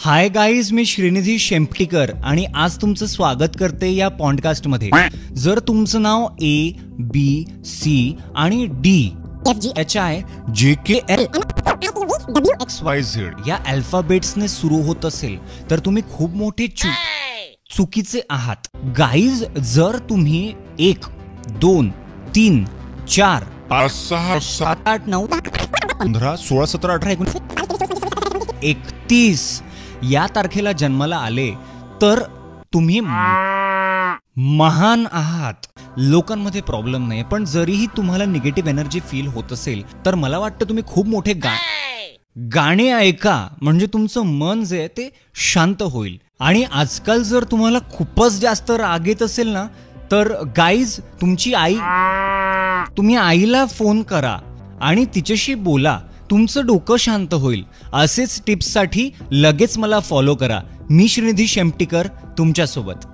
Hi guys, मी श्रीनिधी शेंपटीकर आणि आज तुमचं स्वागत करते या पॉडकास्टमध्ये. जर तुमचं नाव ए, बी, सी आणि डी, HI, JKL, XYZ या अल्फाबेट्सने सुरू होत असेल तर तुम्ही खूप मोठे चुकीचे आहात. गाईज, जर तुम्ही 1, 2, 3, 4, 5, 6, 7, 8, 9, 15, 16, 17, 18, 19, 31 या तारखेला जन्माला आले तर तुम्ही महान आहात. लोकांमध्ये प्रॉब्लेम नाही, पण जरीही तुम्हाला निगेटिव्ह एनर्जी फील होत असेल तर मला वाटतं तुम्ही खूप मोठे गाणे ऐका, म्हणजे तुमचं मन जे आहे ते शांत होईल. आणि आजकाल जर तुम्हाला खूपच जास्त राग येत असेल ना, तर गाईज तुम्ही आईला फोन करा आणि तिच्याशी बोला, तुमचं डोकं शांत होईल. असेच टिप्ससाठी लगेच मला फॉलो करा. मी श्रीनिधी शेंपटीकर तुमच्यासोबत.